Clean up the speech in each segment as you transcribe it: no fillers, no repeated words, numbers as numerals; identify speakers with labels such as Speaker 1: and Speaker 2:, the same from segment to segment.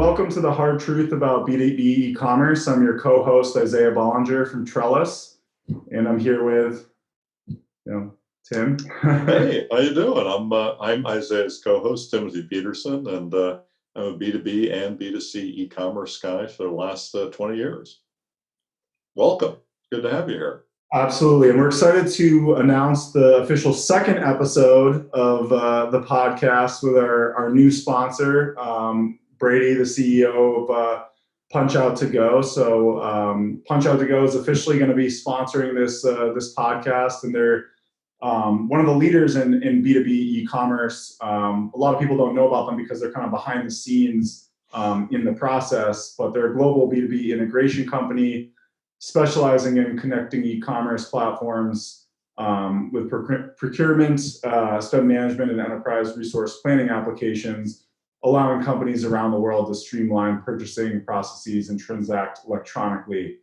Speaker 1: welcome to the hard truth about B2B eCommerce. I'm your co-host, Isaiah Bollinger from Trellis, and I'm here with, Tim.
Speaker 2: Hey, how you doing? I'm Isaiah's co-host, Timothy Peterson, and I'm a B2B and B2C e-commerce guy for the last 20 years. Welcome. Good to have you here.
Speaker 1: Absolutely, and we're excited to announce the official second episode of the podcast with our new sponsor, Brady, the CEO of PunchOut2GO. So PunchOut2GO is officially going to be sponsoring this podcast, and they're one of the leaders in B2B e-commerce. A lot of people don't know about them because they're kind of behind the scenes in the process, but they're a global B2B integration company specializing in connecting e-commerce platforms with procurement, spend management, and enterprise resource planning applications, allowing companies around the world to streamline purchasing processes and transact electronically.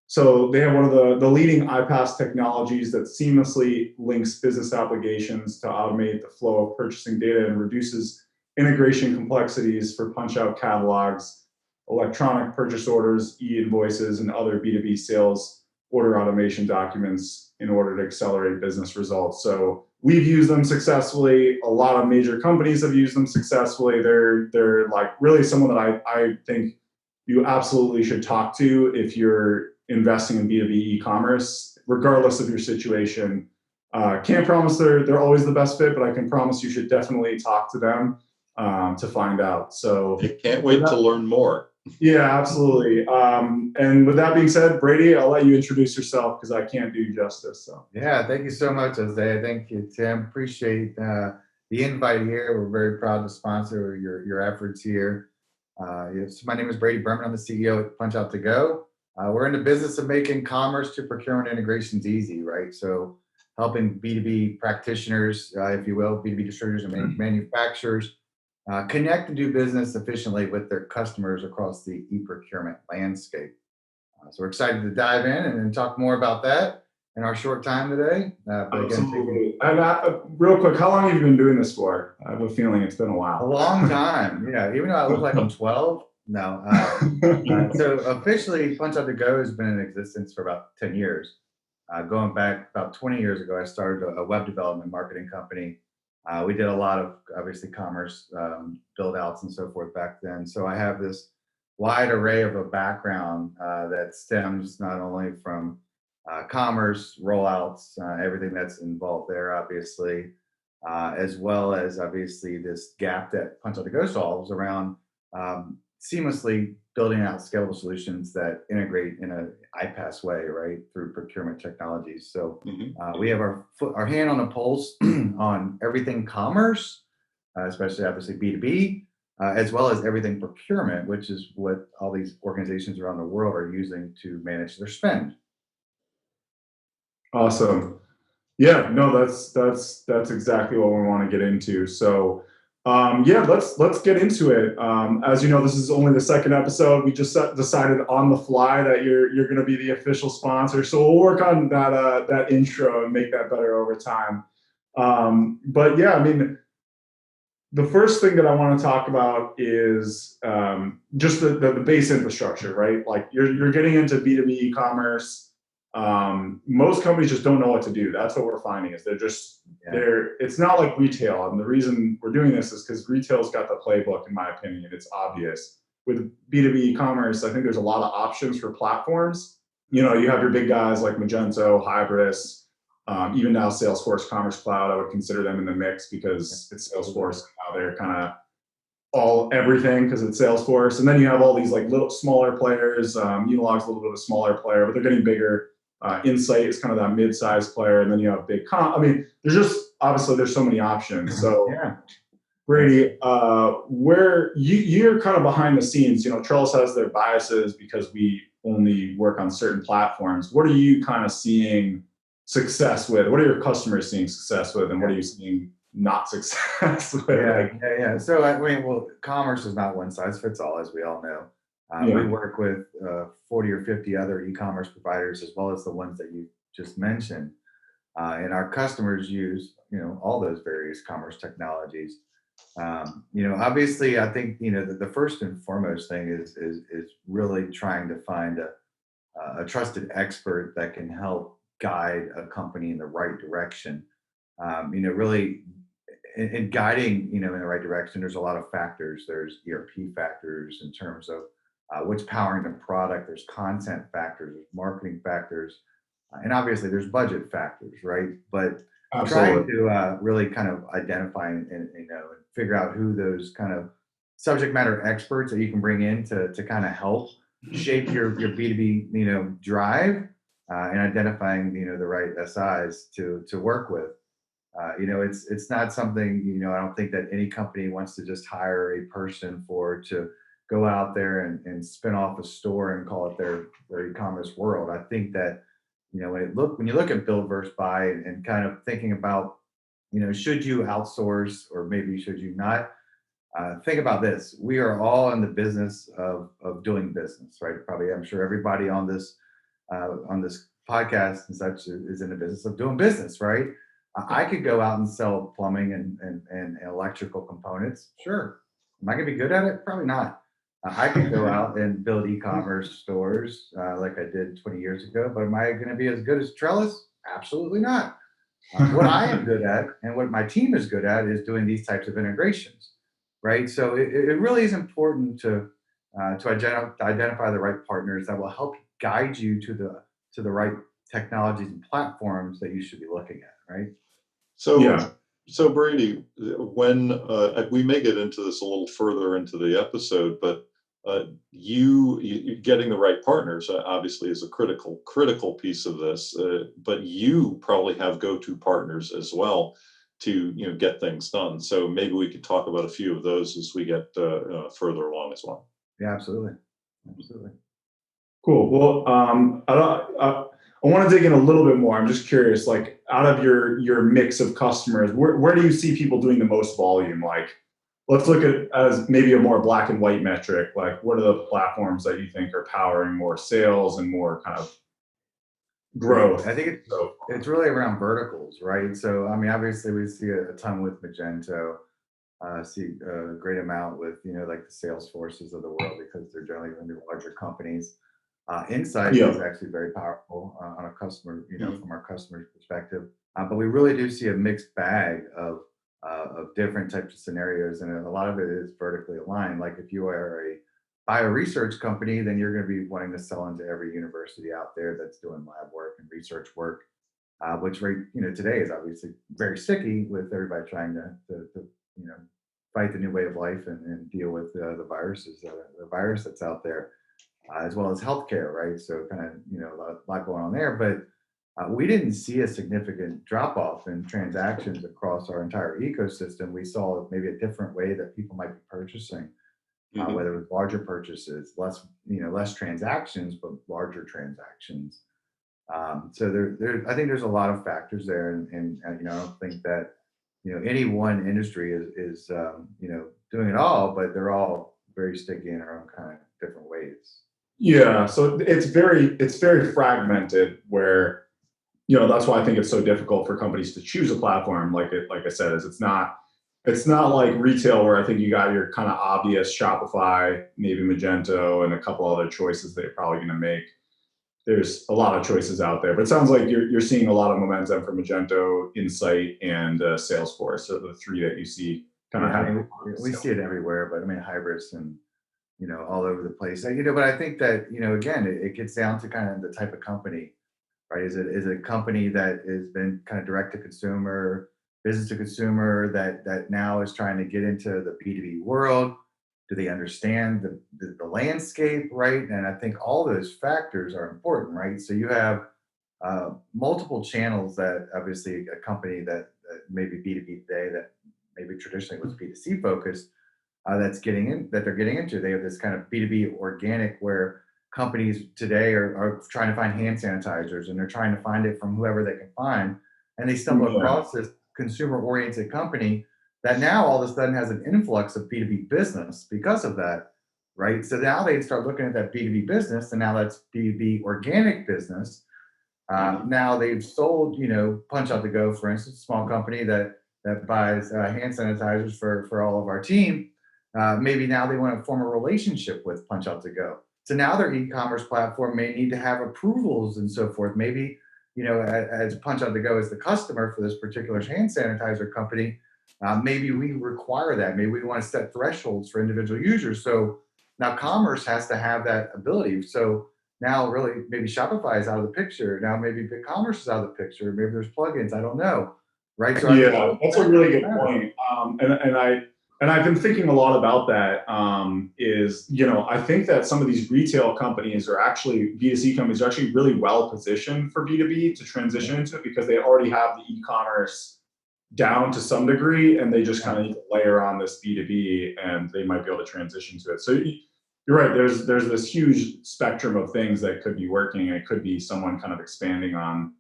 Speaker 1: So they have one of the leading iPaaS technologies that seamlessly links business applications to automate the flow of purchasing data and reduces integration complexities for punch-out catalogs, electronic purchase orders, e-invoices, and other B2B sales order automation documents in order to accelerate business results. So we've used them successfully. A lot of major companies have used them successfully. They're like really someone that I think you absolutely should talk to if you're investing in B2B e-commerce, regardless of your situation. Can't promise they're always the best fit, but I can promise you should definitely talk to them to find out. So
Speaker 2: I can't wait to learn more.
Speaker 1: Yeah, absolutely. And with that being said, Brady, I'll let you introduce yourself because I can't do justice. So
Speaker 3: yeah, thank you so much, Isaiah. Thank you, Tim. Appreciate the invite here. We're very proud to sponsor your efforts here. Yes, my name is Brady Behrman. I'm the CEO at PunchOut2GO. We're in the business of making commerce to procurement integrations easy, right? So helping B2B practitioners, if you will, B2B distributors and manufacturers connect and do business efficiently with their customers across the eProcurement landscape. So we're excited to dive in and talk more about that in our short time today.
Speaker 1: Absolutely. Real quick, how long have you been doing this for? I have a feeling it's been a while.
Speaker 3: A long time, yeah. Even though I look like I'm 12, no. So officially, PunchOut2GO has been in existence for about 10 years. Going back about 20 years ago, I started a web development marketing company. We did a lot of, obviously, commerce build outs and so forth back then. So I have this wide array of a background that stems not only from commerce, rollouts, everything that's involved there, obviously, as well as, obviously, this gap that PunchOut2GO solves around seamlessly building out scalable solutions that integrate in an iPaaS way, right, through procurement technologies. So we have our hand on the pulse on everything commerce, especially obviously B2B, as well as everything procurement, which is what all these organizations around the world are using to manage their spend.
Speaker 1: Awesome. Yeah, no, that's exactly what we want to get into. So let's get into it. As you know, this is only the second episode. We just decided on the fly that you're going to be the official sponsor. So we'll work on that intro and make that better over time. But yeah, I mean, the first thing that I want to talk about is just the base infrastructure, right? Like you're getting into B2B e-commerce. Most companies just don't know what to do. That's what we're finding is it's not like retail. And the reason we're doing this is because retail's got the playbook, in my opinion. It's obvious. With B2B e-commerce, I think there's a lot of options for platforms. You have your big guys like Magento, Hybris, even now Salesforce Commerce Cloud. I would consider them in the mix because it's Salesforce. Now they're kind of everything because it's Salesforce. And then you have all these like little smaller players. Unilog's a little bit of a smaller player, but they're getting bigger. Insight is kind of that mid-sized player, and then you have big there's so many options. So yeah. Brady, where you're kind of behind the scenes, Trellis has their biases because we only work on certain platforms. What are you kind of seeing success with? What are your customers seeing success with, and what are you seeing not success with?
Speaker 3: Yeah. So I mean, commerce is not one size fits all, as we all know. We work with 40 or 50 other e-commerce providers, as well as the ones that you just mentioned. And our customers use, all those various commerce technologies. Obviously, I think the first and foremost thing is really trying to find a trusted expert that can help guide a company in the right direction. Really in guiding, in the right direction, there's a lot of factors. There's ERP factors in terms of what's powering the product. There's content factors, there's marketing factors, and obviously there's budget factors, right? But trying
Speaker 1: Absolutely.
Speaker 3: to really kind of identify and figure out who those kind of subject matter experts that you can bring in to kind of help shape your B2B drive, and identifying the right SIs to work with. It's not something, I don't think that any company wants to just hire a person to go out there and spin off a store and call it their e-commerce world. I think that, when you look at build versus buy and kind of thinking about, should you outsource or maybe should you not? Think about this. We are all in the business of doing business, right? Probably, I'm sure everybody on this podcast and such is in the business of doing business, right? I could go out and sell plumbing and electrical components. Sure. Am I going to be good at it? Probably not. I could go out and build e-commerce stores like I did 20 years ago, but am I going to be as good as Trellis? Absolutely not. What I am good at and what my team is good at is doing these types of integrations, right? So it really is important to identify the right partners that will help guide you to the right technologies and platforms that you should be looking at, right?
Speaker 2: So,
Speaker 1: Yeah.
Speaker 2: so Brady, when we may get into this a little further into the episode, but you getting the right partners obviously is a critical piece of this. But you probably have go-to partners as well to get things done. So maybe we could talk about a few of those as we get further along as well.
Speaker 3: Yeah, absolutely. Absolutely.
Speaker 1: Cool. Well, I want to dig in a little bit more. I'm just curious, like out of your mix of customers, where do you see people doing the most volume? Like, let's look at as maybe a more black and white metric. Like, what are the platforms that you think are powering more sales and more kind of growth?
Speaker 3: I think it's really around verticals, right? So, I mean, obviously we see a ton with Magento, see a great amount with, like the Salesforces of the world because they're generally going to be larger companies. Insight is actually very powerful on a customer, from our customer's perspective. But we really do see a mixed bag of different types of scenarios, and a lot of it is vertically aligned. Like if you are a bio-research company, then you're going to be wanting to sell into every university out there that's doing lab work and research work, which today is obviously very sticky with everybody trying to fight the new way of life and deal with the viruses, the virus that's out there. As well as healthcare, right? So kind of, a lot going on there, but we didn't see a significant drop off in transactions across our entire ecosystem. We saw maybe a different way that people might be purchasing, whether it was larger purchases, less transactions, but larger transactions. So I think there's a lot of factors there, and I don't think that any one industry is doing it all, but they're all very sticky in their own kind of different ways.
Speaker 1: Yeah, so it's very fragmented where, that's why I think it's so difficult for companies to choose a platform. Like I said, it's not like retail where I think you got your kind of obvious Shopify, maybe Magento, and a couple other choices that you're probably going to make. There's a lot of choices out there, but it sounds like you're seeing a lot of momentum for Magento, Insight, and Salesforce. So the three that you see kind of having.
Speaker 3: We see it everywhere, but I mean, Hybris and all over the place. But I think that, again, it gets down to kind of the type of company, right? Is it a company that has been kind of direct to consumer, business to consumer, that now is trying to get into the B2B world? Do they understand the landscape, right? And I think all those factors are important, right? So you have multiple channels that obviously a company that maybe B2B today that maybe traditionally was B2C focused, that they're getting into. They have this kind of B2B organic where companies today are trying to find hand sanitizers and they're trying to find it from whoever they can find. And they stumble across this consumer oriented company that now all of a sudden has an influx of B2B business because of that, right? So now they start looking at that B2B business, and now that's B2B organic business. Now they've sold, PunchOut2GO, for instance, a small company that that buys hand sanitizers for all of our team, maybe now they want to form a relationship with PunchOut2GO. So now their e-commerce platform may need to have approvals and so forth. Maybe, as PunchOut2GO is the customer for this particular hand sanitizer company, maybe we require that. Maybe we want to set thresholds for individual users. So now commerce has to have that ability. So now really maybe Shopify is out of the picture. Now maybe BigCommerce is out of the picture. Maybe there's plugins. I don't know. Right. So
Speaker 1: yeah, that's a really good point. And I've been thinking a lot about that. I think that some of these retail companies are actually, B2C companies are actually really well positioned for B2B to transition into it because they already have the e-commerce down to some degree, and they just kind of need to layer on this B2B, and they might be able to transition to it. So you're right. There's this huge spectrum of things that could be working, and it could be someone kind of expanding on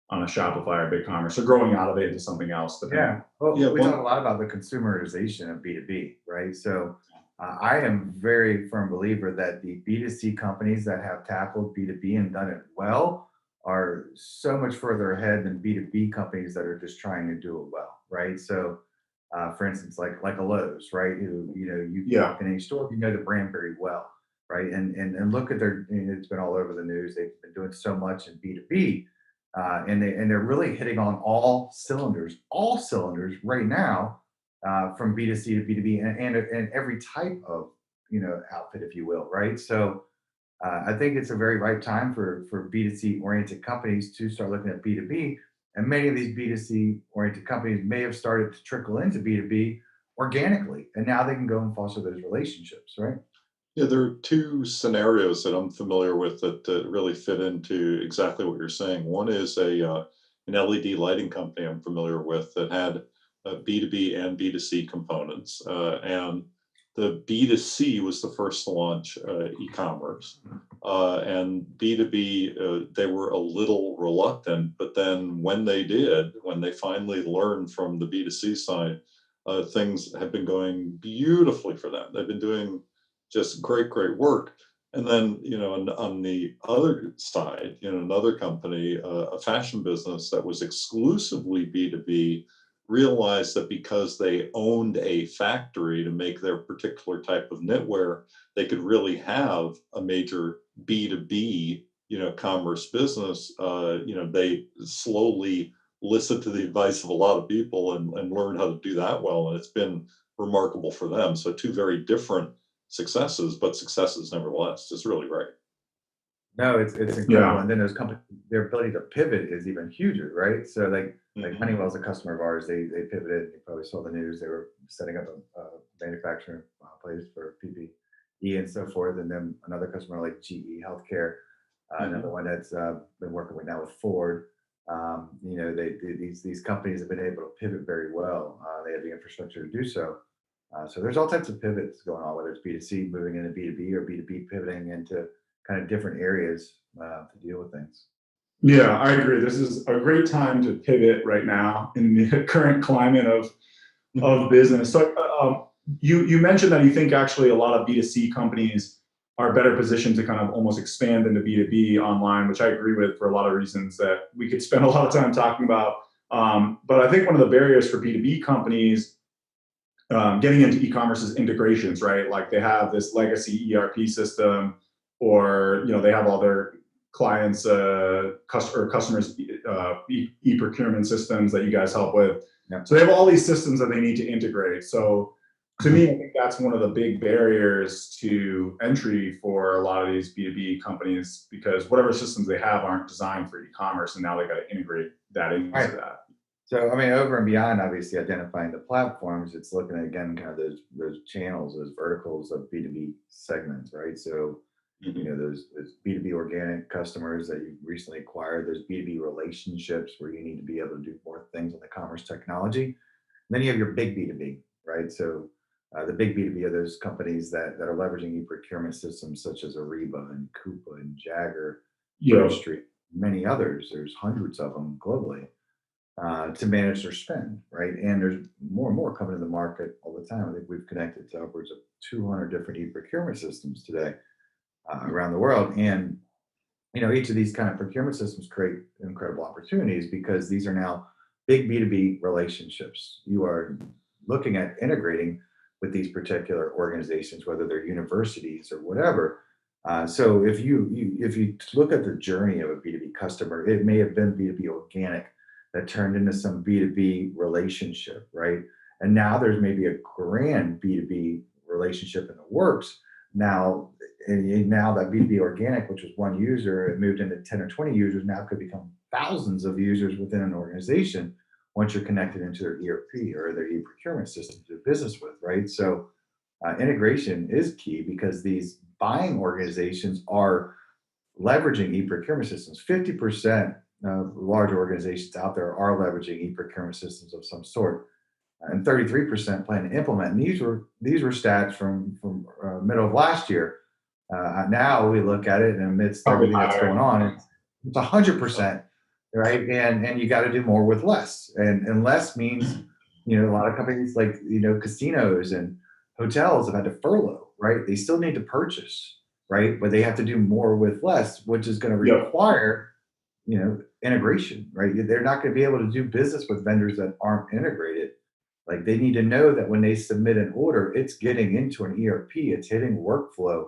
Speaker 1: a Shopify or BigCommerce or growing out of it into something else.
Speaker 3: Yeah. Well, we talk a lot about the consumerization of B2B, right? So I am very firm believer that the B2C companies that have tackled B2B and done it well are so much further ahead than B2B companies that are just trying to do it well, right? So for instance, like a Lowe's, right? Who, you walk in any store, you know the brand very well, right? And look at it's been all over the news. They've been doing so much in B2B. And they're really hitting on all cylinders right now, from B2C to B2B and every type of outfit, if you will, right? So I think it's a very right time for B2C oriented companies to start looking at B2B, and many of these B2C oriented companies may have started to trickle into B2B organically, and now they can go and foster those relationships, right?
Speaker 2: Yeah, there are two scenarios that I'm familiar with that really fit into exactly what you're saying. One is an LED lighting company I'm familiar with that had B2B and B2C components. And the B2C was the first to launch e-commerce. And B2B, they were a little reluctant, but then when they finally learned from the B2C side, things have been going beautifully for them. They've been doing just great work. And then, on the other side, another company, a fashion business that was exclusively B2B, realized that because they owned a factory to make their particular type of knitwear, they could really have a major B2B, commerce business. They slowly listened to the advice of a lot of people and learned how to do that well. And it's been remarkable for them. So two very different successes, but successes nevertheless. It's really great.
Speaker 3: No, it's incredible. And then those companies, their ability to pivot is even huger, right? So like Honeywell's a customer of ours. They pivoted. You probably saw the news. They were setting up a manufacturing place for PPE and so forth. And then another customer like GE Healthcare, another one that's been working with now with Ford. These companies have been able to pivot very well. They have the infrastructure to do so. So there's all types of pivots going on, whether it's B2C moving into B2B or B2B pivoting into kind of different areas to deal with things.
Speaker 1: Yeah, I agree. This is a great time to pivot right now in the current climate of business. So you mentioned that you think actually a lot of B2C companies are better positioned to kind of almost expand into B2B online, which I agree with for a lot of reasons that we could spend a lot of time talking about. But I think one of the barriers for B2B companies getting into e-commerce is integrations, right? Like they have this legacy ERP system, or they have all their clients, customers, eProcurement systems that you guys help with.
Speaker 3: Yeah.
Speaker 1: So they have all these systems that they need to integrate. So to me, I think that's one of the big barriers to entry for a lot of these B2B companies, because whatever systems they have aren't designed for e-commerce, and now they got to integrate that into that.
Speaker 3: So, I mean, over and beyond, obviously, identifying the platforms, it's looking at, again, kind of those channels, those verticals of B2B segments, right? So, those B2B organic customers that you recently acquired, there's B2B relationships where you need to be able to do more things on the commerce technology. And then you have your big B2B, right? So, the big B2B are those companies that are leveraging eProcurement systems such as Ariba and Coupa and Jagger, Street, many others. There's hundreds of them globally. To manage their spend, right? And there's more and more coming to the market all the time. I think we've connected to upwards of 200 different e-procurement systems today around the world. And, each of these kind of procurement systems create incredible opportunities because these are now big B2B relationships. You are looking at integrating with these particular organizations, whether they're universities or whatever. So if you look at the journey of a B2B customer, it may have been B2B organic that turned into some B2B relationship, right? And now there's maybe a grand B2B relationship in the works. Now, and now that B2B organic, which was one user, it moved into 10 or 20 users, now could become thousands of users within an organization once you're connected into their ERP or their eProcurement system to do business with, right? So integration is key because these buying organizations are leveraging eProcurement systems. 50% of large organizations out there are leveraging eProcurement systems of some sort, and 33% plan to implement. And these were stats from middle of last year. Now we look at it, and amidst everything that's going on, it's 100%, right? And you got to do more with less, and less means, a lot of companies like casinos and hotels have had to furlough, right? They still need to purchase, right? But they have to do more with less, which is going to require integration, right? They're not going to be able to do business with vendors that aren't integrated. Like, they need to know that when they submit an order, it's getting into an ERP, it's hitting workflow,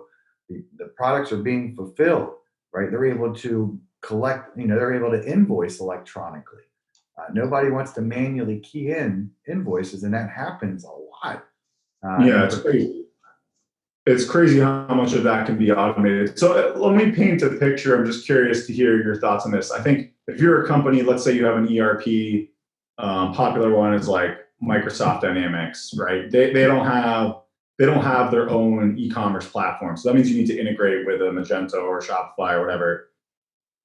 Speaker 3: the products are being fulfilled, right? They're able to collect, they're able to invoice electronically. Nobody wants to manually key in invoices, and that happens a lot.
Speaker 1: Yeah, it's crazy. It's crazy how much of that can be automated. So let me paint a picture. I'm just curious to hear your thoughts on this. I think if you're a company, let's say you have an ERP, popular one is like Microsoft Dynamics, right? They don't have their own e-commerce platform. So that means you need to integrate with a Magento or Shopify or whatever.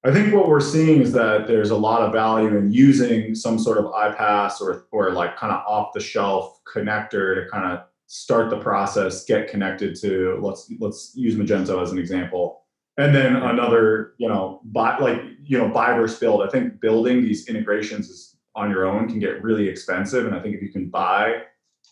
Speaker 1: I think what we're seeing is that there's a lot of value in using some sort of iPaaS or like kind of off the shelf connector to kind of start the process, get connected to, let's use Magento as an example. And then another, buy versus build. I think building these integrations on your own can get really expensive. And I think if you can buy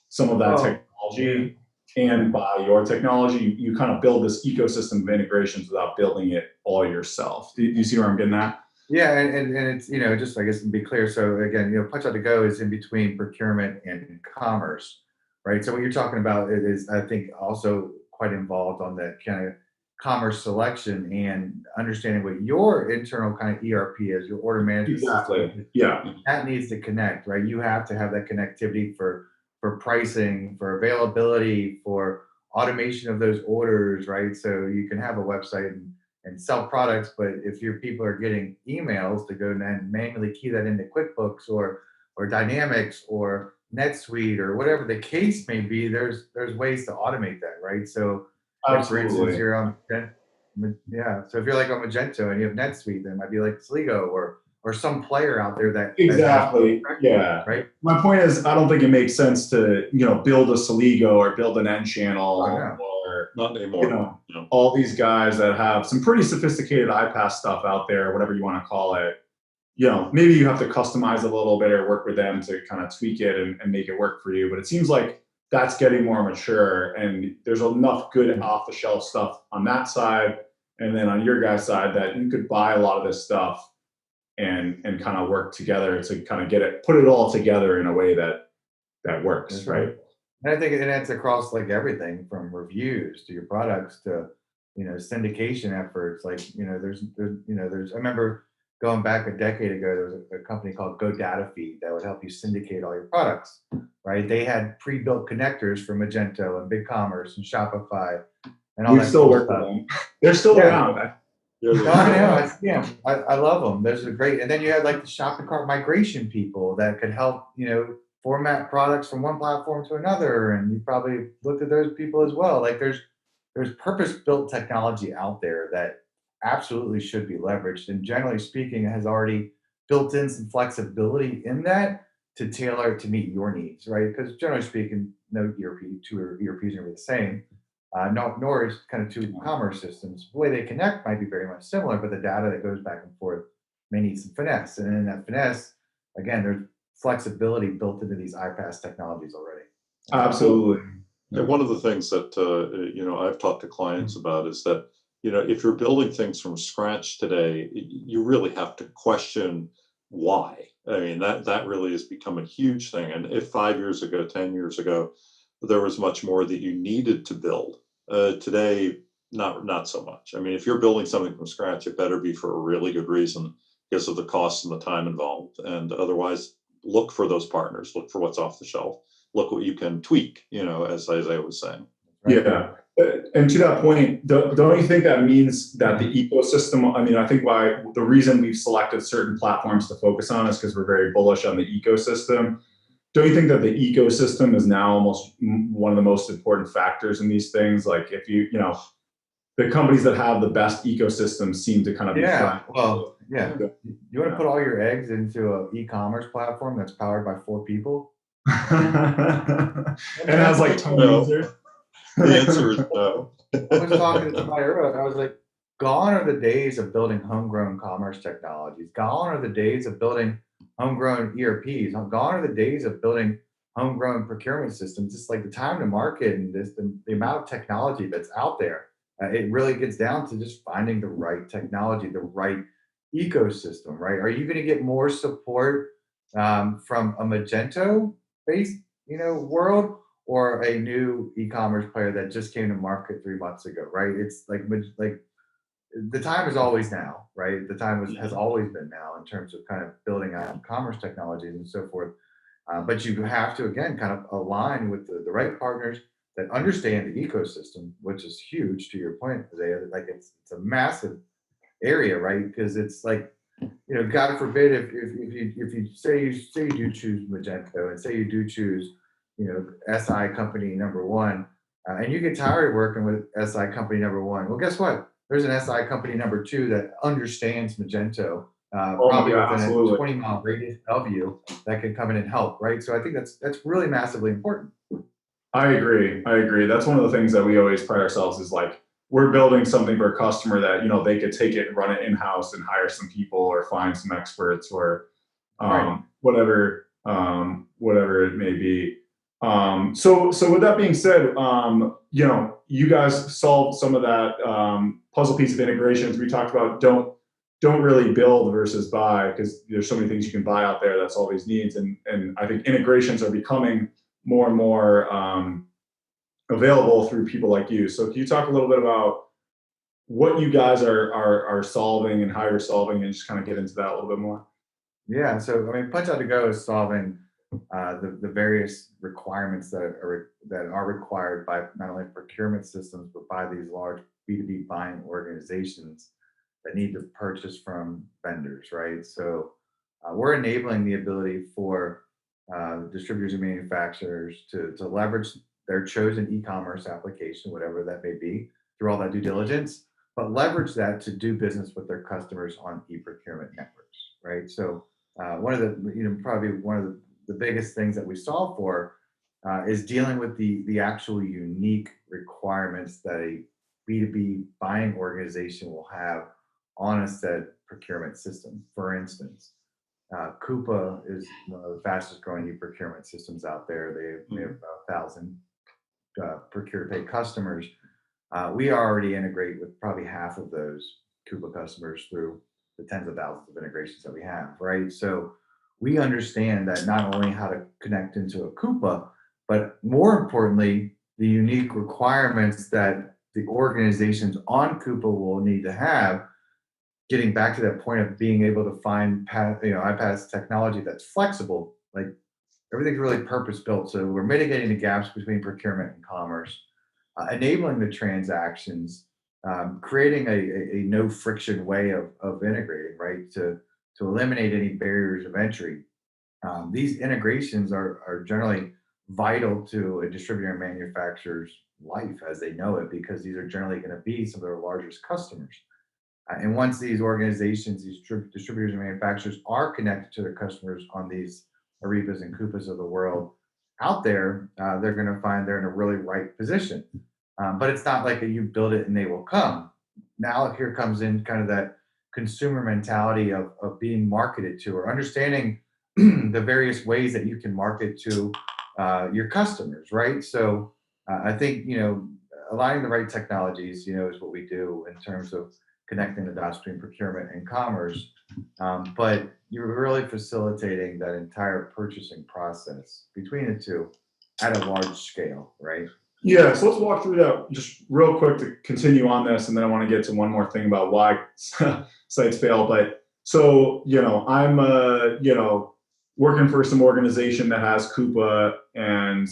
Speaker 1: some of that technology and buy your technology, you kind of build this ecosystem of integrations without building it all yourself. Do you see where I'm getting at?
Speaker 3: Yeah, and it's, just, I guess, to be clear. So again, PunchOut2GO is in between procurement and commerce, right? So what you're talking about is, I think, also quite involved on the kind of commerce selection and understanding what your internal kind of ERP is, your order management system.
Speaker 1: Yeah.
Speaker 3: That needs to connect, right? You have to have that connectivity for pricing, for availability, for automation of those orders, right? So you can have a website and sell products, but if your people are getting emails to go and manually key that into QuickBooks or Dynamics or NetSuite or whatever the case may be, there's ways to automate that, right? So for instance, you're on, so if you're like on Magento and you have NetSuite, then it might be like Sligo or some player out there that
Speaker 1: exactly, right. My point is, I don't think it makes sense to build a Sligo or build an end channel or
Speaker 2: not anymore.
Speaker 1: All these guys that have some pretty sophisticated iPaaS stuff out there, whatever you want to call it. Maybe you have to customize a little bit or work with them to kind of tweak it and make it work for you. But it seems like that's getting more mature, and there's enough good off-the-shelf stuff on that side, and then on your guys' side that you could buy a lot of this stuff and kind of work together to kind of put it all together in a way that works, right?
Speaker 3: And I think that's across like everything from reviews to your products to syndication efforts. Like there's I remember going back a decade ago, there was a company called GoDataFeed that would help you syndicate all your products, right? They had pre-built connectors for Magento and BigCommerce and Shopify and all that.
Speaker 1: We still work with them. They're still around.
Speaker 3: I love them. There's a great, and then you had like the shopping cart migration people that could help, format products from one platform to another. And you probably looked at those people as well. Like there's purpose-built technology out there that absolutely should be leveraged. And generally speaking, it has already built in some flexibility in that to tailor it to meet your needs, right? Because generally speaking, no two ERPs are going to be the same. Nor is kind of two commerce systems. The way they connect might be very much similar, but the data that goes back and forth may need some finesse. And in that finesse, again, there's flexibility built into these iPaaS technologies already.
Speaker 1: Absolutely.
Speaker 2: And one of the things that I've talked to clients about is that if you're building things from scratch today, you really have to question why. I mean, that really has become a huge thing. And if 5 years ago, 10 years ago, there was much more that you needed to build. Today, not so much. I mean, if you're building something from scratch, it better be for a really good reason because of the cost and the time involved. And otherwise, look for those partners, look for what's off the shelf, look what you can tweak, as Isaiah was saying.
Speaker 3: Right?
Speaker 1: Yeah. And to that point, don't you think that means that the ecosystem, I mean, I think why the reason we've selected certain platforms to focus on is because we're very bullish on the ecosystem. Don't you think that the ecosystem is now almost one of the most important factors in these things? Like if the companies that have the best ecosystem seem to kind of be flat.
Speaker 3: Well, yeah. You want to put all your eggs into an e-commerce platform that's powered by 4 people?
Speaker 1: And has like 10 users?
Speaker 2: The answer is no.
Speaker 3: I was talking to somebody earlier. I was like, gone are the days of building homegrown commerce technologies. Gone are the days of building homegrown ERPs. Gone are the days of building homegrown procurement systems. It's like the time to market and the amount of technology that's out there. It really gets down to just finding the right technology, the right ecosystem, right? Are you going to get more support from a Magento-based, world, or a new e-commerce player that just came to market 3 months ago, right? It's like the time is always now, right? The time has always been now in terms of kind of building out commerce technologies and so forth. But you have to, again, kind of align with the right partners that understand the ecosystem, which is huge to your point, Isaiah. Like it's a massive area, right? Because it's like, God forbid if you say you do choose Magento and say you do choose, SI company number one, and you get tired of working with SI company number one. Well, guess what? There's an SI company number 2 that understands Magento, probably within
Speaker 1: absolutely.
Speaker 3: a 20-mile radius of you that can come in and help, right? So I think that's really massively important.
Speaker 1: I agree. That's one of the things that we always pride ourselves is like, we're building something for a customer that, they could take it and run it in-house and hire some people or find some experts or
Speaker 3: Right.
Speaker 1: whatever it may be. So with that being said, you guys solved some of that puzzle piece of integrations. We talked about don't really build versus buy because there's so many things you can buy out there that solve these needs. And I think integrations are becoming more and more available through people like you. So can you talk a little bit about what you guys are solving and how you're solving and just kind of get into that a little bit more?
Speaker 3: Yeah. So I mean, PunchOut2GO is solving the various requirements that are required by not only procurement systems but by these large B2B buying organizations that need to purchase from vendors, right? So we're enabling the ability for distributors and manufacturers to leverage their chosen e-commerce application, whatever that may be, through all that due diligence, but leverage that to do business with their customers on eProcurement networks, right? So one of the, probably one of the biggest things that we solve for is dealing with the actual unique requirements that a B2B buying organization will have on a said procurement system. For instance, Coupa is one of the fastest growing e-procurement systems out there. They have 1,000 procure-to-pay customers. We already integrate with probably half of those Coupa customers through the tens of thousands of integrations that we have, right? So we understand that not only how to connect into a Coupa, but more importantly, the unique requirements that the organizations on Coupa will need to have, getting back to that point of being able to find iPaaS technology that's flexible. Like everything's really purpose built. So we're mitigating the gaps between procurement and commerce, enabling the transactions, creating a no friction way of integrating, right? To eliminate any barriers of entry. These integrations are generally vital to a distributor and manufacturer's life as they know it, because these are generally going to be some of their largest customers. And once these organizations, these distributors and manufacturers are connected to their customers on these Ariba's and Coupas of the world out there, they're going to find they're in a really right position. But it's not like you build it and they will come. Now here comes in kind of that consumer mentality of being marketed to, or understanding the various ways that you can market to your customers, right? So I think, aligning the right technologies, is what we do in terms of connecting the dots between procurement and commerce. But you're really facilitating that entire purchasing process between the two at a large scale, right?
Speaker 1: Yeah, so let's walk through that just real quick to continue on this, and then I want to get to one more thing about why sites fail. But so, I'm working for some organization that has Coupa, and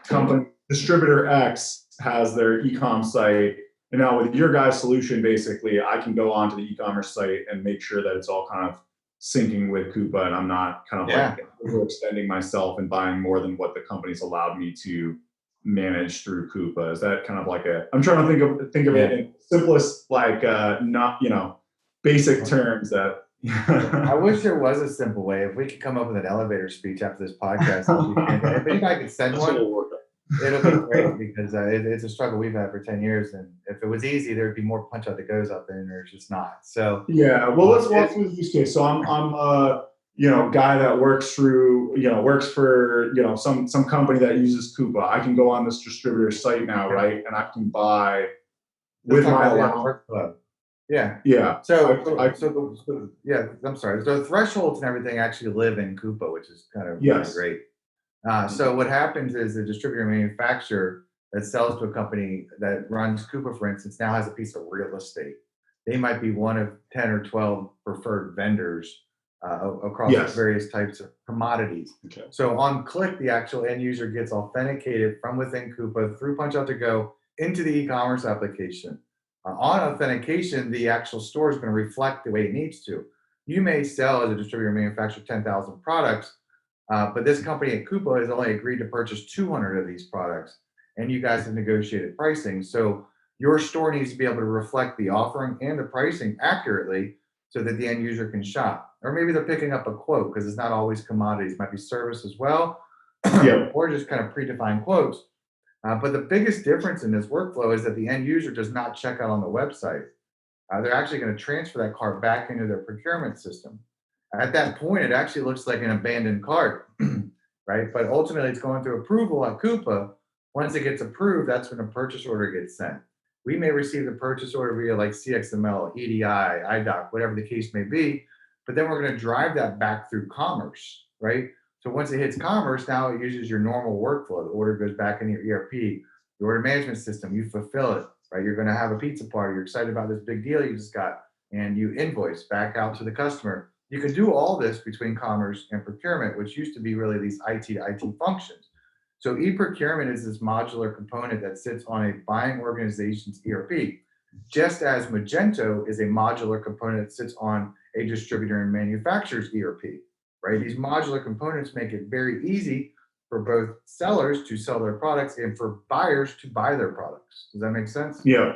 Speaker 1: company distributor X has their e-com site. And now with your guys' solution, basically, I can go onto the e-commerce site and make sure that it's all kind of syncing with Coupa, and I'm not kind of like overextending myself and buying more than what the company's allowed me to manage through Coupa. Is that kind of like I'm trying to think of it in simplest, like not basic terms that.
Speaker 3: I wish there was a simple way. If we could come up with an elevator speech after this podcast, if anybody could send one, it'll be great, because it's a struggle we've had for 10 years. And if it was easy, there'd be more PunchOut2GOs out there, and there's just not. So
Speaker 1: yeah, well, let's walk through the use case. So I'm guy that works for some company that uses Coupa. I can go on this distributor site now, right? And I can buy with my allowance.
Speaker 3: Yeah.
Speaker 1: Yeah.
Speaker 3: So I'm sorry. So the thresholds and everything actually live in Coupa, which is kind of really great. So what happens is the distributor manufacturer that sells to a company that runs Coupa, for instance, now has a piece of real estate. They might be one of 10 or 12 preferred vendors across various types of commodities.
Speaker 2: Okay.
Speaker 3: So on click, the actual end user gets authenticated from within Coupa through PunchOut2GO into the e-commerce application. On authentication, the actual store is going to reflect the way it needs to. You may sell, as a distributor manufacturer, 10,000 products, but this company at Coupa has only agreed to purchase 200 of these products, and you guys have negotiated pricing. So your store needs to be able to reflect the offering and the pricing accurately so that the end user can shop. Or maybe they're picking up a quote, because it's not always commodities. It might be service as well, or just kind of predefined quotes. But the biggest difference in this workflow is that the end user does not check out on the website. They're actually going to transfer that cart back into their procurement system. At that point, it actually looks like an abandoned cart, right? But ultimately, it's going through approval at Coupa. Once it gets approved, that's when a purchase order gets sent. We may receive the purchase order via like CXML, EDI, IDOC, whatever the case may be, but then we're going to drive that back through commerce, right? So once it hits commerce, now it uses your normal workflow. The order goes back in your ERP, the order management system, you fulfill it, right? You're going to have a pizza party. You're excited about this big deal you just got, and you invoice back out to the customer. You can do all this between commerce and procurement, which used to be really these IT to IT functions. So eProcurement is this modular component that sits on a buying organization's ERP, just as Magento is a modular component that sits on a distributor and manufacturer's ERP, right? These modular components make it very easy for both sellers to sell their products and for buyers to buy their products. Does that make sense?
Speaker 1: Yeah.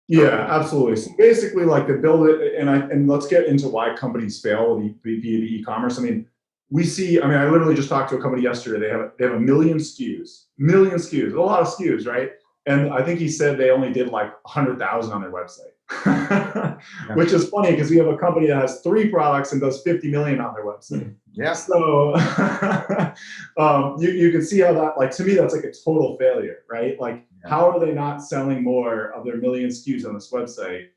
Speaker 1: Yeah, absolutely. So basically, like, to build it, and let's get into why companies fail with B2B e-commerce. I literally just talked to a company yesterday. They have a million SKUs, a lot of SKUs, right? And I think he said they only did like 100,000 on their website, which is funny because we have a company that has 3 products and does 50 million on their website.
Speaker 3: Yeah.
Speaker 1: So you can see how that, like, to me, that's like a total failure, right? Like, how are they not selling more of their million SKUs on this website?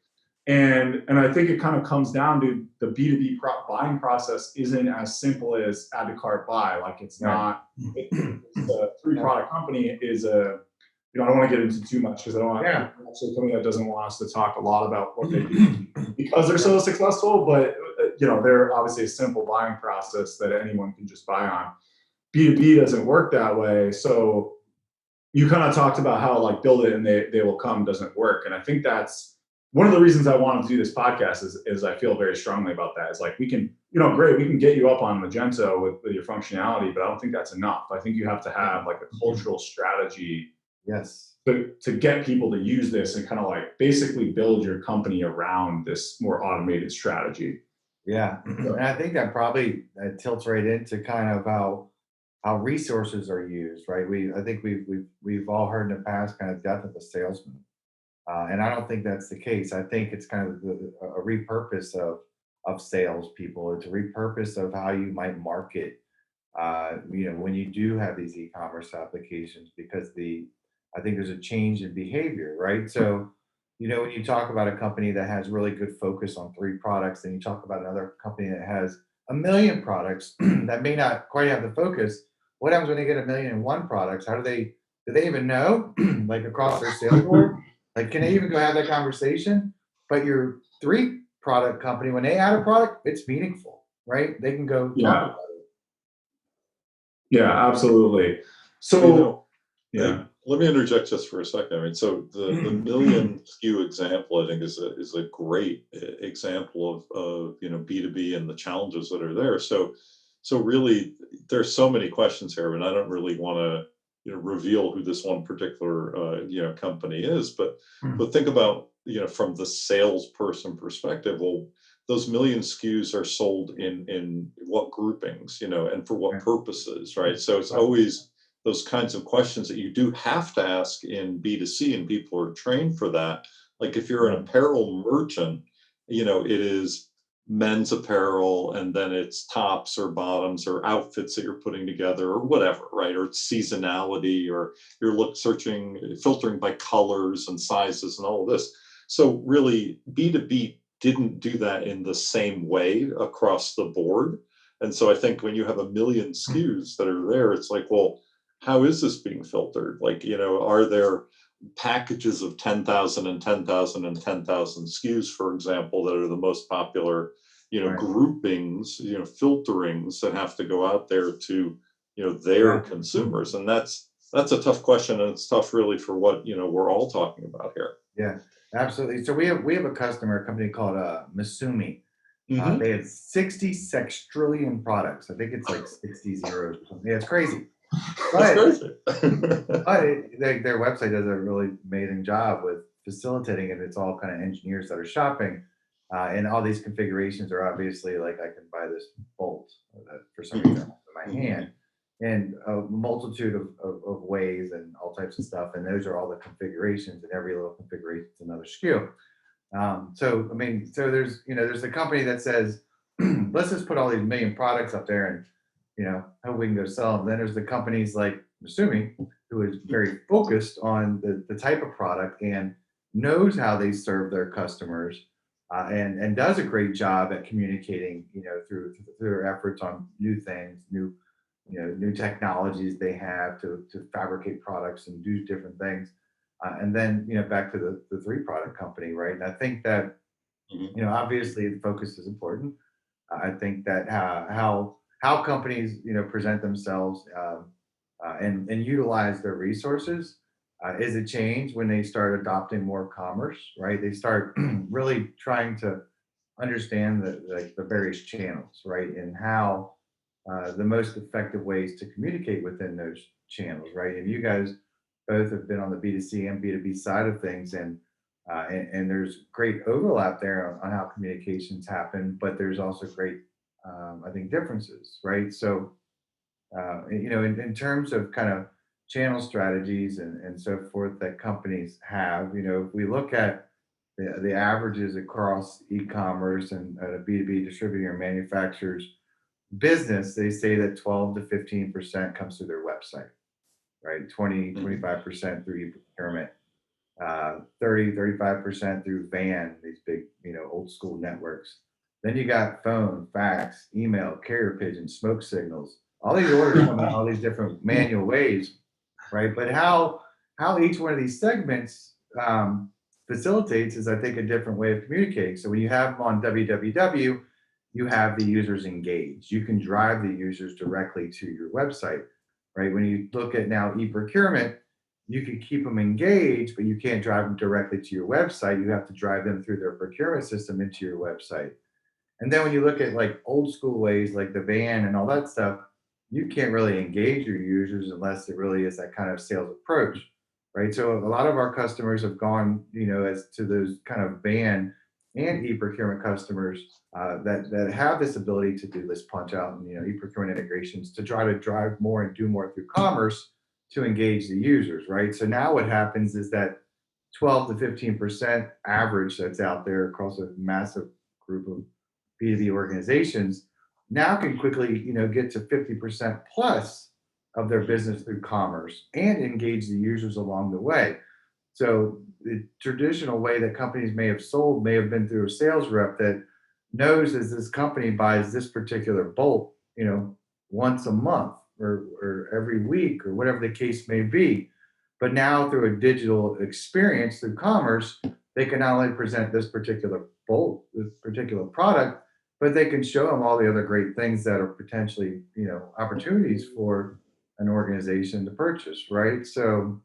Speaker 1: And I think it kind of comes down to the B2B buying process isn't as simple as add to cart buy. Like, it's not. It's a 3-product company is a. I don't want to get into too much because I don't want actually a company that doesn't want us to talk a lot about what they do because they're so successful. But they're obviously a simple buying process that anyone can just buy on. B2B doesn't work that way. So you kind of talked about how, like, build it and they will come doesn't work. And I think that's one of the reasons I wanted to do this podcast is I feel very strongly about that. It's like, we can, great, we can get you up on Magento with your functionality, but I don't think that's enough. I think you have to have like a cultural strategy to get people to use this and kind of like basically build your company around this more automated strategy.
Speaker 3: Yeah. And I think that probably tilts right into kind of how resources are used, right? I think we've all heard in the past kind of death of the salesman. And I don't think that's the case. I think it's kind of a repurpose of salespeople. It's a repurpose of how you might market, when you do have these e-commerce applications, because I think there's a change in behavior, right? So, when you talk about a company that has really good focus on 3 products, and you talk about another company that has a million products that may not quite have the focus, what happens when they get 1,000,001 products? Do they even know, like across their sales org? Like, can they even go have that conversation? But your 3 product company, when they add a product, it's meaningful, right? They can go talk
Speaker 1: Yeah.
Speaker 3: about it.
Speaker 1: Yeah, absolutely. So, yeah.
Speaker 2: Let me interject just for a second. I mean, so the million SKU example, I think, is a great example of B2B and the challenges that are there. So really, there's so many questions here, and I don't really want to reveal who this one particular company is, but think about from the salesperson perspective. Well, those million SKUs are sold in what groupings, and for what purposes, right? So it's always those kinds of questions that you do have to ask in B2C, and people are trained for that. Like if you're an apparel merchant, it is men's apparel, and then it's tops or bottoms or outfits that you're putting together or whatever, right? Or it's seasonality, or you're filtering by colors and sizes and all of this. So really, B2B didn't do that in the same way across the board. And so I think when you have a million SKUs that are there, it's like, well, how is this being filtered? Like, are there packages of 10,000 and 10,000 and 10,000 SKUs, for example, that are the most popular, groupings, filterings that have to go out there to, their consumers? And that's a tough question, and it's tough really for what, we're all talking about here.
Speaker 3: Yeah, absolutely. So we have a company called Masumi.
Speaker 2: Mhm.
Speaker 3: They have 60 sextrillion products. I think it's like 60 zeros or something. Yeah, it's crazy.
Speaker 2: That's
Speaker 3: But
Speaker 2: crazy.
Speaker 3: their website does a really amazing job with facilitating it. It's all kind of engineers that are shopping, and all these configurations are obviously like, I can buy this bolt that for some reason I have in my hand, and a multitude of ways and all types of stuff. And those are all the configurations, and every little configuration is another SKU. So I mean, so there's a company that says, let's just put all these million products up there and hope we can go sell them. Then there's the companies like Masumi, who is very focused on the type of product and knows how they serve their customers, and does a great job at communicating, through their efforts on new things, new technologies they have to fabricate products and do different things. And then, back to the 3 product company, right? And I think that, obviously the focus is important. I think that how companies present themselves, and utilize their resources, is a change when they start adopting more commerce, right? They start really trying to understand the various channels, right, and how the most effective ways to communicate within those channels, right? And you guys both have been on the B2C and B2B side of things, and there's great overlap there on how communications happen, but there's also great, I think, differences, right? So, in terms of kind of channel strategies and so forth that companies have, if we look at the averages across e-commerce and a B2B distributor and manufacturer's business, they say that 12 to 15% comes through their website, right? 25% through eProcurement, 35% through van, these big, old school networks. Then you got phone, fax, email, carrier pigeon, smoke signals. All these orders come in all these different manual ways, right? But how each one of these segments facilitates is, I think, a different way of communicating. So when you have them on www, you have the users engaged. You can drive the users directly to your website, right? When you look at now eProcurement, you can keep them engaged, but you can't drive them directly to your website. You have to drive them through their procurement system into your website. And then when you look at like old school ways, like the van and all that stuff, you can't really engage your users unless it really is that kind of sales approach, right? So a lot of our customers have gone, as to those kind of van and e-procurement customers, that have this ability to do this punch out and e-procurement integrations to try to drive more and do more through commerce to engage the users, right? So now what happens is that 12 to 15% average that's out there across a massive group of B2B organizations now can quickly, get to 50% plus of their business through commerce and engage the users along the way. So the traditional way that companies may have sold may have been through a sales rep that knows as this company buys this particular bolt, once a month or every week or whatever the case may be. But now through a digital experience through commerce, they can not only present this particular bolt, this particular product, but they can show them all the other great things that are potentially, opportunities for an organization to purchase, right? So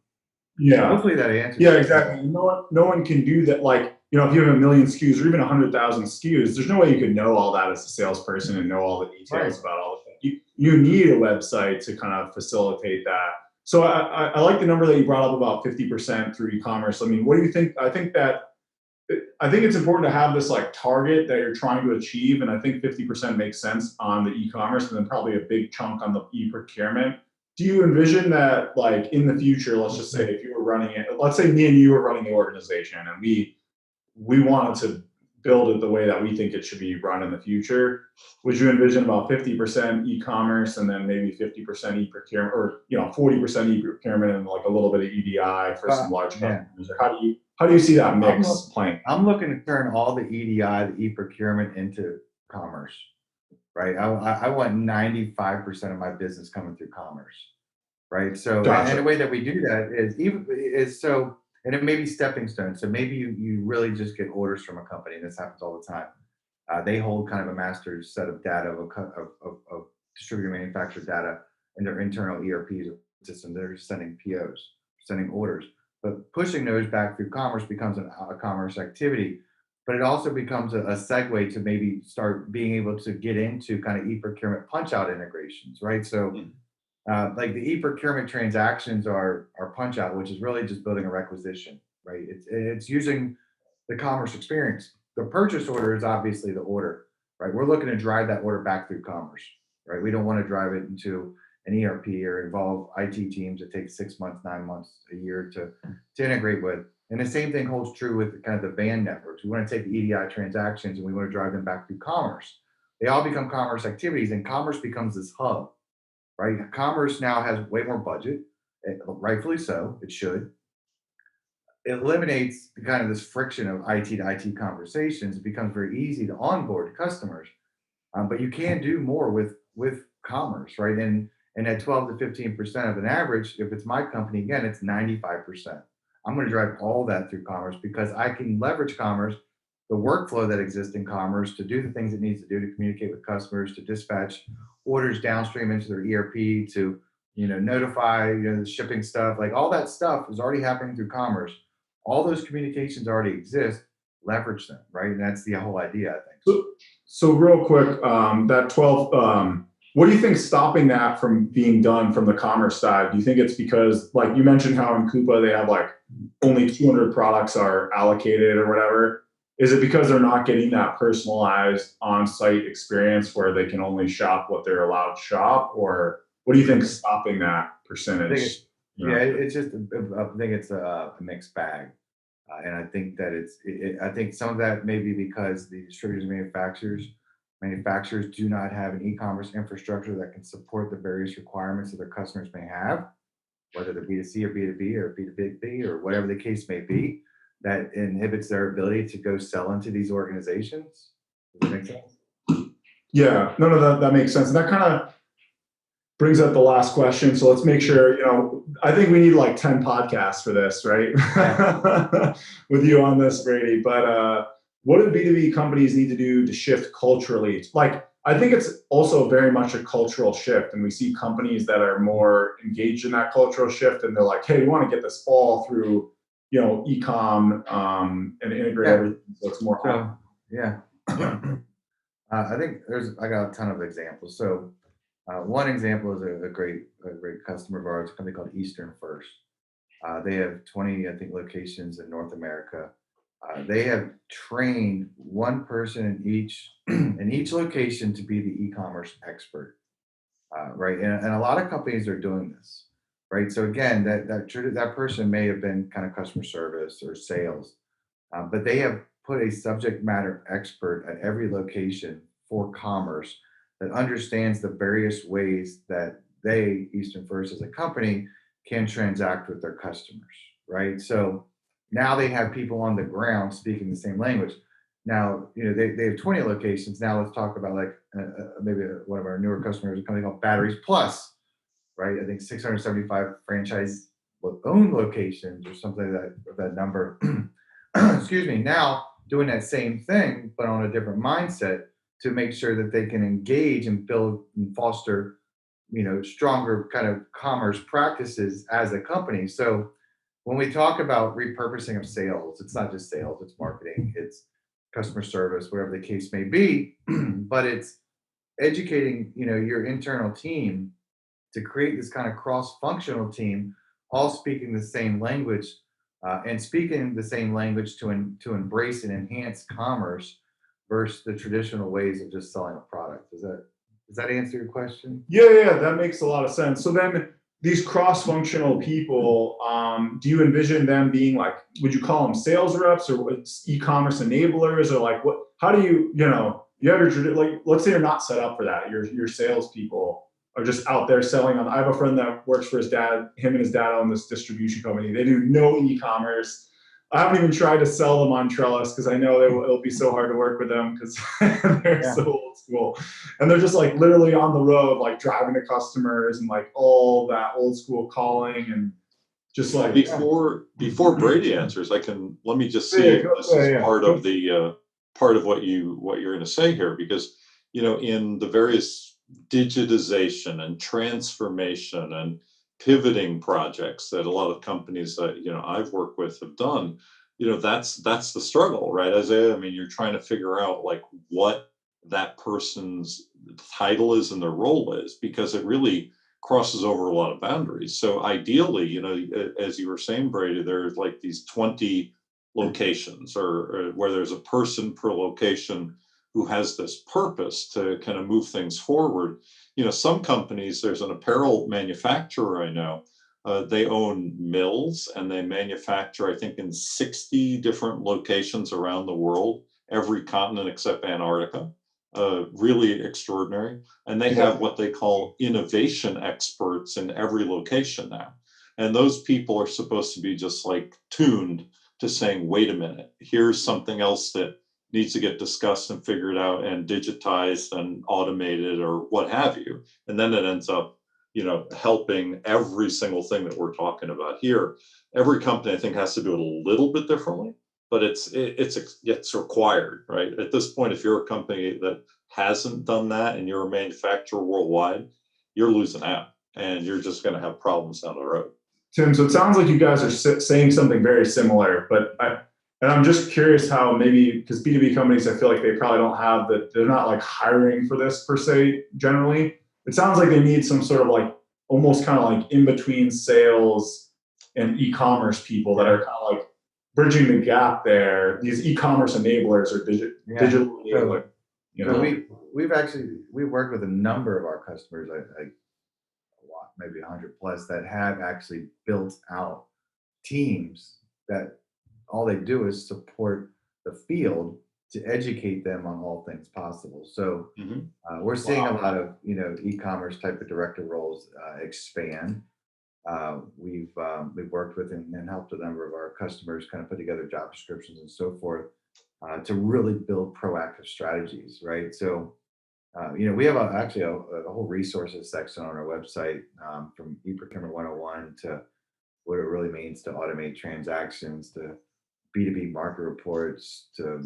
Speaker 1: Yeah.
Speaker 3: hopefully that answers.
Speaker 1: Yeah, exactly. No one can do that. Like, if you have 1 million SKUs or even 100,000 SKUs, there's no way you could know all that as a salesperson and know all the details
Speaker 3: Right.
Speaker 1: about all of it. You need a website to kind of facilitate that. So I like the number that you brought up about 50% through e-commerce. I mean, what do you think? I think it's important to have this like target that you're trying to achieve. And I think 50% makes sense on the e-commerce and then probably a big chunk on the e-procurement. Do you envision that, like, in the future, let's just say if you were running it, let's say me and you were running the organization and we wanted to build it the way that we think it should be run in the future, would you envision about 50% e-commerce and then maybe 50% e-procurement, or 40% e-procurement and like a little bit of EDI for some large customers? Or how do you see that mix playing?
Speaker 3: I'm looking to turn all the EDI, the e-procurement, into commerce. Right. I want 95% of my business coming through commerce. Right. So,
Speaker 1: Gotcha.
Speaker 3: and the way that we do that is so, and it may be stepping stones. So maybe you really just get orders from a company, and this happens all the time. They hold kind of a master set of data of distributor manufacturer data in their internal ERP system. They're sending POs, sending orders, but pushing those back through commerce becomes a commerce activity. But it also becomes a segue to maybe start being able to get into kind of e-procurement punch-out integrations, right? So like the e-procurement transactions are punch-out, which is really just building a requisition, right? It's using the commerce experience. The purchase order is obviously the order, right? We're looking to drive that order back through commerce, right? We don't want to drive it into an ERP or involve IT teams that take 6 months, 9 months, a year to integrate with. And the same thing holds true with kind of the van networks. We want to take the EDI transactions and we want to drive them back through commerce. They all become commerce activities, and commerce becomes this hub, right? Commerce now has way more budget, rightfully so, it should. It eliminates kind of this friction of IT to IT conversations. It becomes very easy to onboard customers, but you can do more with commerce, right? And at 12 to 15% of an average, if it's my company, again, it's 95%. I'm going to drive all that through commerce because I can leverage commerce, the workflow that exists in commerce, to do the things it needs to do to communicate with customers, to dispatch orders downstream into their ERP, to notify the shipping stuff. Like all that stuff is already happening through commerce. All those communications already exist. Leverage them, right? And that's the whole idea, I think.
Speaker 1: So real quick, that 12. What do you think stopping that from being done from the commerce side? Do you think it's because, like you mentioned, how in Coupa they have like only 200 products are allocated or whatever? Is it because they're not getting that personalized on-site experience where they can only shop what they're allowed to shop? Or what do you think is stopping that percentage?
Speaker 3: It's just, I think it's a mixed bag. And I think that I think some of that may be because the distributors and manufacturers do not have an e-commerce infrastructure that can support the various requirements that their customers may have, whether they're B2C or B2B or B2B or whatever the case may be, that inhibits their ability to go sell into these organizations. Does that make sense?
Speaker 1: Yeah, no, that makes sense. And that kind of brings up the last question. So let's make sure, I think we need like 10 podcasts for this, right? With you on this, Brady. But what do B2B companies need to do to shift culturally? Like, I think it's also very much a cultural shift. And we see companies that are more engaged in that cultural shift. And they're like, hey, we want to get this all through, e-com and integrate everything. So it's more.
Speaker 3: I think I got a ton of examples. So one example is a great customer of ours, a company called Eastern First. They have 20, I think, locations in North America. They have trained one person in each location to be the e-commerce expert, right? And a lot of companies are doing this, right? So again, that person may have been kind of customer service or sales, but they have put a subject matter expert at every location for commerce that understands the various ways that they, Eastern First as a company, can transact with their customers, right? So Now they have people on the ground speaking the same language. Now, they have 20 locations. Now let's talk about like maybe one of our newer customers, a company called Batteries Plus, right? I think 675 franchise owned locations or something like that number. Excuse me. Now doing that same thing, but on a different mindset to make sure that they can engage and build and foster, stronger kind of commerce practices as a company. So when we talk about repurposing of sales, it's not just sales, it's marketing, it's customer service, whatever the case may be, but it's educating, your internal team to create this kind of cross-functional team, all speaking the same language, and speaking the same language to embrace and enhance commerce versus the traditional ways of just selling a product. Does that answer your question?
Speaker 1: Yeah, that makes a lot of sense. So then these cross-functional people, do you envision them being like, would you call them sales reps or e-commerce enablers, or like what? How do you you have your, like, let's say you're not set up for that. Your salespeople are just out there selling on. I have a friend that works for his dad. Him and his dad own this distribution company. They do no e-commerce. I haven't even tried to sell them on Trellis because I know it'll be so hard to work with them because they're so old school. And they're just like literally on the road, like driving to customers and like all that old school calling and just like.
Speaker 2: Before Brady answers, let me just see if this is part of what you're going to say here, because in the various digitization and transformation and pivoting projects that a lot of companies that I've worked with have done, that's the struggle, right, Isaiah? I mean, you're trying to figure out like what that person's title is and their role is, because it really crosses over a lot of boundaries. So ideally, as you were saying, Brady, there's like these 20 locations or where there's a person per location who has this purpose to kind of move things forward. Some companies, there's an apparel manufacturer I know, they own mills and they manufacture, I think, in 60 different locations around the world, every continent except Antarctica. Really extraordinary. And they have what they call innovation experts in every location now. And those people are supposed to be just like tuned to saying, wait a minute, here's something else that needs to get discussed and figured out and digitized and automated or what have you. And then it ends up, helping every single thing that we're talking about here. Every company, I think, has to do it a little bit differently, but it's required, right? At this point, if you're a company that hasn't done that and you're a manufacturer worldwide, you're losing out and you're just going to have problems down the road.
Speaker 1: Tim, so it sounds like you guys are saying something very similar, but I'm just curious how, maybe because B2B companies, I feel like they probably don't have they're not like hiring for this per se generally. It sounds like they need some sort of like almost kind of like in between sales and e-commerce people that are kind of like bridging the gap there. These e-commerce enablers or digital enablers.
Speaker 3: So we've worked with a number of our customers, like a lot, maybe 100 plus, that have actually built out teams that all they do is support the field to educate them on all things possible. So we're seeing a lot of e-commerce type of director roles expand. We've worked with and helped a number of our customers kind of put together job descriptions and so forth to really build proactive strategies, right? So we have actually a whole resources section on our website, from eProcurement 101 to what it really means to automate transactions, to B2B market reports, to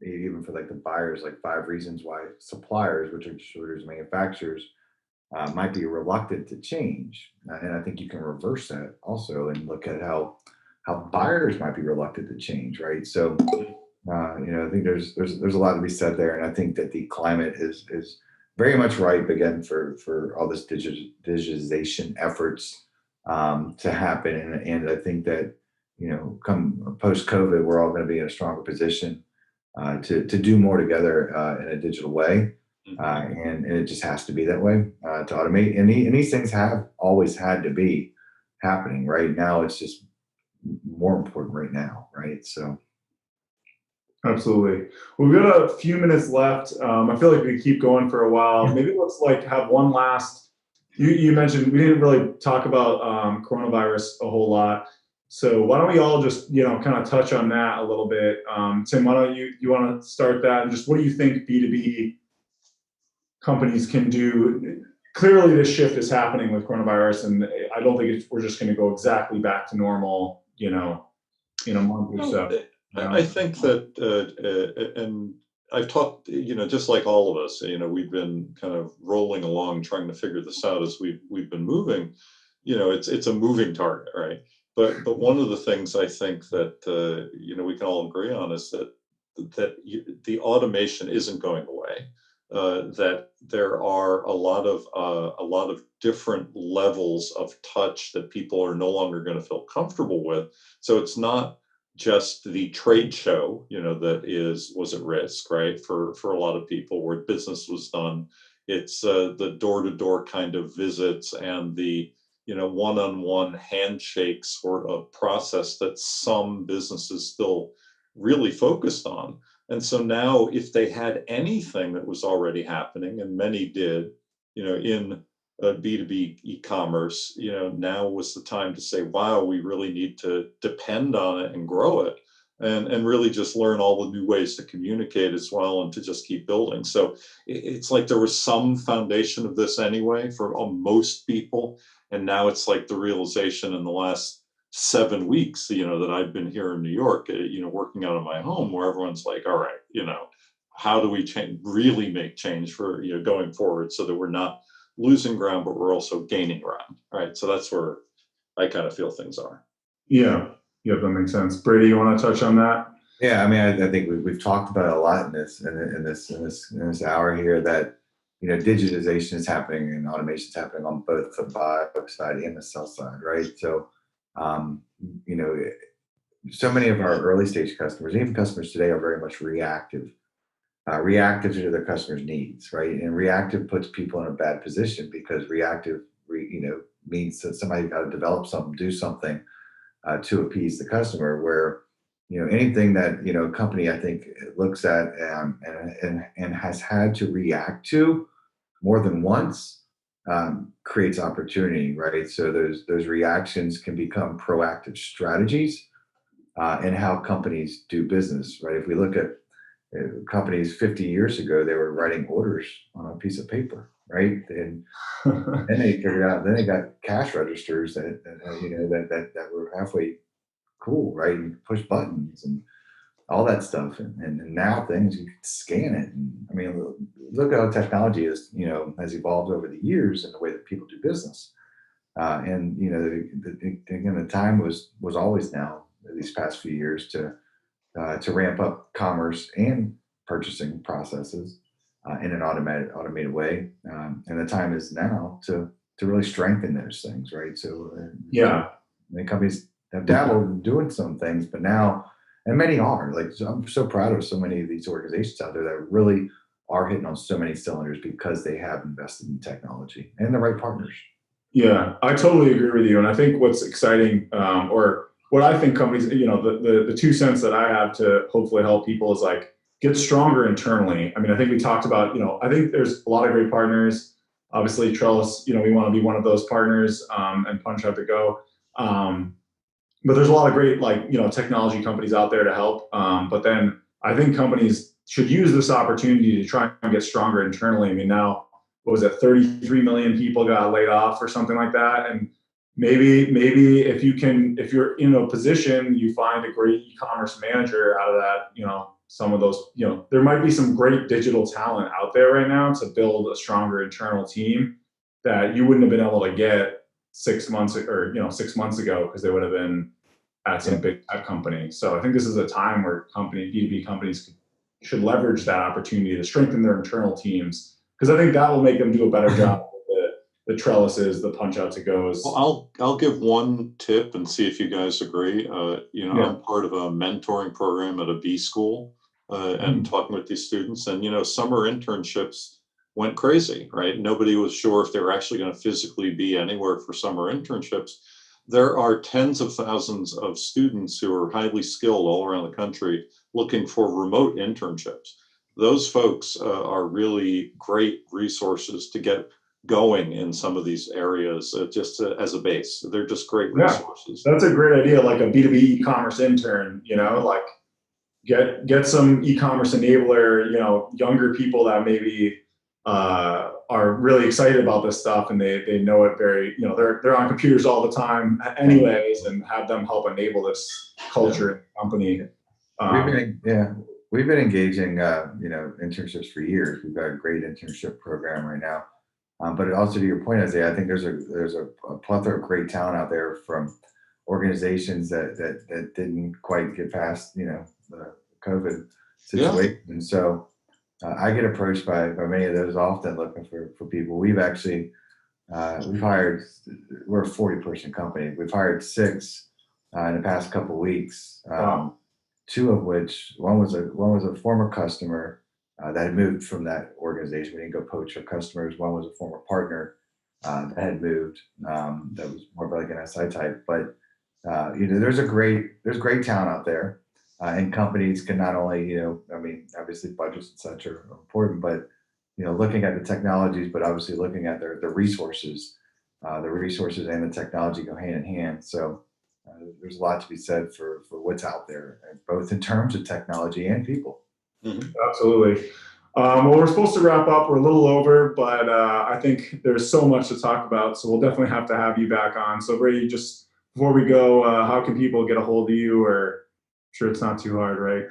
Speaker 3: even for like the buyers, like 5 reasons why suppliers, which are distributors and manufacturers, might be reluctant to change. And I think you can reverse that also and look at how buyers might be reluctant to change, right? So I think there's a lot to be said there, and I think that the climate is very much ripe again for all this digitization efforts to happen, and I think that come post-COVID, we're all going to be in a stronger position to do more together in a digital way, and it just has to be that way to automate. And these things have always had to be happening. Right now, it's just more important right now, right? So.
Speaker 1: Absolutely. Well, we've got a few minutes left. I feel like we could keep going for a while. Maybe let's have one last. You mentioned we didn't really talk about coronavirus a whole lot. So why don't we all just, kind of touch on that a little bit. Tim, why don't you want to start that, and just what do you think B2B companies can do? Clearly this shift is happening with coronavirus, and I don't think we're just going to go exactly back to normal, in a month or so.
Speaker 2: I think that, and I've talked, just like all of us, we've been kind of rolling along trying to figure this out as we've been moving. It's a moving target, right? But one of the things I think that we can all agree on is that the automation isn't going away. That there are a lot of different levels of touch that people are no longer going to feel comfortable with. So it's not just the trade show, that was at risk, right? For a lot of people where business was done. It's the door-to-door kind of visits and the one-on-one handshake sort of process that some businesses still really focused on. And so now if they had anything that was already happening, and many did, in B2B e-commerce, now was the time to say, wow, we really need to depend on it and grow it, and really just learn all the new ways to communicate as well, and to just keep building. So it's like there was some foundation of this anyway for most people. And now it's like the realization in the last 7 weeks, that I've been here in New York, working out of my home, where everyone's like, all right, how do we really make change for, going forward, so that we're not losing ground, but we're also gaining ground, right? So that's where I kind of feel things are.
Speaker 1: Yeah, that makes sense. Brady, you want to touch on that?
Speaker 3: Yeah, I mean, I think we've talked about it a lot in this hour here, that digitization is happening and automation is happening on both the buy side and the sell side, right? So, so many of our early stage customers, even customers today, are very much reactive to their customers' needs, right? And reactive puts people in a bad position, because reactive, means that somebody's got to develop something, do something to appease the customer. Where anything that a company, I think, looks at and has had to react to more than once, creates opportunity, right? So those reactions can become proactive strategies in how companies do business, right? If we look at companies 50 years ago, they were writing orders on a piece of paper, right? And then they figured out, then they got cash registers that were halfway cool, right? You could push buttons and all that stuff. And now things, you can scan it. And I mean, look at how technology has evolved over the years and the way that people do business. And the time was always now, these past few years, to ramp up commerce and purchasing processes in an automated way. And the time is now to really strengthen those things, right? So many companies have dabbled in doing some things, but now, and many are, like, so I'm so proud of so many of these organizations out there that really are hitting on so many cylinders because they have invested in technology and the right partners.
Speaker 1: Yeah, I totally agree with you. And I think what's exciting, or what I think companies, the 2 cents that I have to hopefully help people is, like, get stronger internally. I mean, I think we talked about, I think there's a lot of great partners. Obviously, Trellis, we want to be one of those partners, and PunchOut2GO. But there's a lot of great, technology companies out there to help. But then I think companies should use this opportunity to try and get stronger internally. I mean, now, what was it, 33 million people got laid off or something like that. And maybe if you're in a position, you find a great e-commerce manager out of that, some of those, there might be some great digital talent out there right now to build a stronger internal team that you wouldn't have been able to get 6 months ago, because they would have been at some big tech company. So I think this is a time where B2B companies should leverage that opportunity to strengthen their internal teams, because I think that will make them do a better job with the Trellises, the PunchOut2GOs.
Speaker 2: Well, I'll give one tip and see if you guys agree. I'm part of a mentoring program at a B school, and talking with these students, and summer internships went crazy, right? Nobody was sure if they were actually going to physically be anywhere for summer internships. There are tens of thousands of students who are highly skilled all around the country looking for remote internships. Those folks are really great resources to get going in some of these areas just as a base. They're just great
Speaker 1: Yeah.
Speaker 2: resources.
Speaker 1: That's a great idea, like a B2B e-commerce intern, like get some e-commerce enabler, younger people that maybe are really excited about this stuff, and they know it very, they're on computers all the time anyways, and have them help enable this culture in the company.
Speaker 3: We've been engaging, internships for years. We've got a great internship program right now. But also to your point, Isaiah, I think there's a plethora of great talent out there from organizations that didn't quite get past, the COVID situation. And so I get approached by many of those often looking for people. We've actually, we've hired, we're a 40-person company. We've hired 6 in the past couple of weeks.
Speaker 1: Wow.
Speaker 3: 2 of which, one was a former customer that had moved from that organization. We didn't go poach our customers. One was a former partner that had moved. That was more of like an SI type. But there's great talent out there, and companies can not only obviously budgets and such are important, but looking at the technologies, but obviously looking at their resources. The resources and the technology go hand in hand. So there's a lot to be said for what's out there, both in terms of technology and people.
Speaker 1: Mm-hmm. Absolutely. Well, we're supposed to wrap up. We're a little over, but I think there's so much to talk about. So we'll definitely have to have you back on. So Brady, just before we go, how can people get a hold of you? Or I'm sure it's not too hard, right?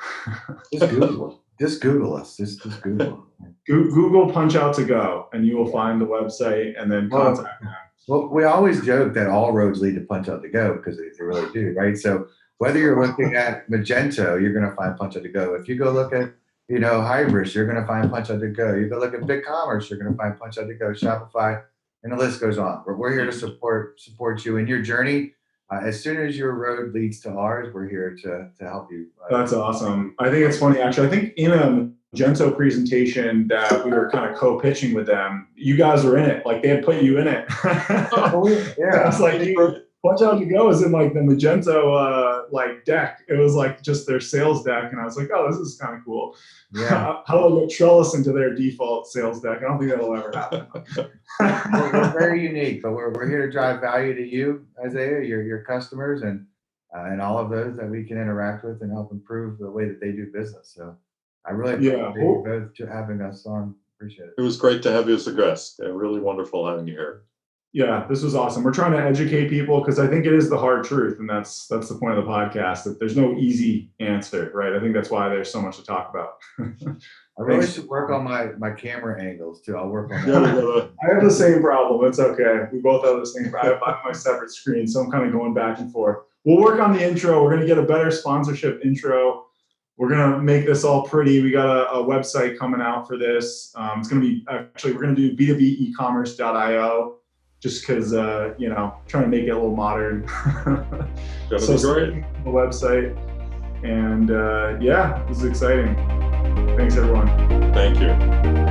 Speaker 3: Just Google. Just Google us. Just Google.
Speaker 1: Google PunchOut2GO, and you will find the website, and then contact them.
Speaker 3: Well, we always joke that all roads lead to PunchOut2GO because they really do, right? So whether you're looking at Magento, you're going to find PunchOut2GO. If you go look at, Hybris, you're going to find PunchOut2GO. You go look at BigCommerce, you're going to find PunchOut2GO, Shopify, and the list goes on. We're here to support you in your journey. As soon as your road leads to ours, we're here to help you.
Speaker 1: That's awesome. I think it's funny, actually. I think in a Magento presentation that we were kind of co-pitching with them, you guys were in it. Like, they had put you in it.
Speaker 3: Yeah.
Speaker 1: I was like, PunchOut2GO is in like the Magento deck. It was like just their sales deck, and I was like, oh, this is kind of cool.
Speaker 3: Yeah.
Speaker 1: How do I get Trellis into their default sales deck? I don't think that'll ever happen.
Speaker 3: We're very unique, but we're here to drive value to you, Isaiah, your customers, and all of those that we can interact with and help improve the way that they do business. So I really appreciate you both having us on. Appreciate it.
Speaker 2: It was great to have you as a guest. Really wonderful having you here.
Speaker 1: Yeah, this was awesome. We're trying to educate people because I think it is the hard truth, and that's the point of the podcast, that there's no easy answer, right? I think that's why there's so much to talk about.
Speaker 3: I really should work on my camera angles too. I'll work on that.
Speaker 1: I have the same problem. It's okay. We both have the same problem. I have my separate screen, so I'm kind of going back and forth. We'll work on the intro. We're going to get a better sponsorship intro. We're going to make this all pretty. We got a website coming out for this. It's going to be, actually, we're going to do B2B eCommerce.io. Just because, trying to make it a little modern.
Speaker 2: That'll be great.
Speaker 1: The website. And this is exciting. Thanks, everyone.
Speaker 2: Thank you.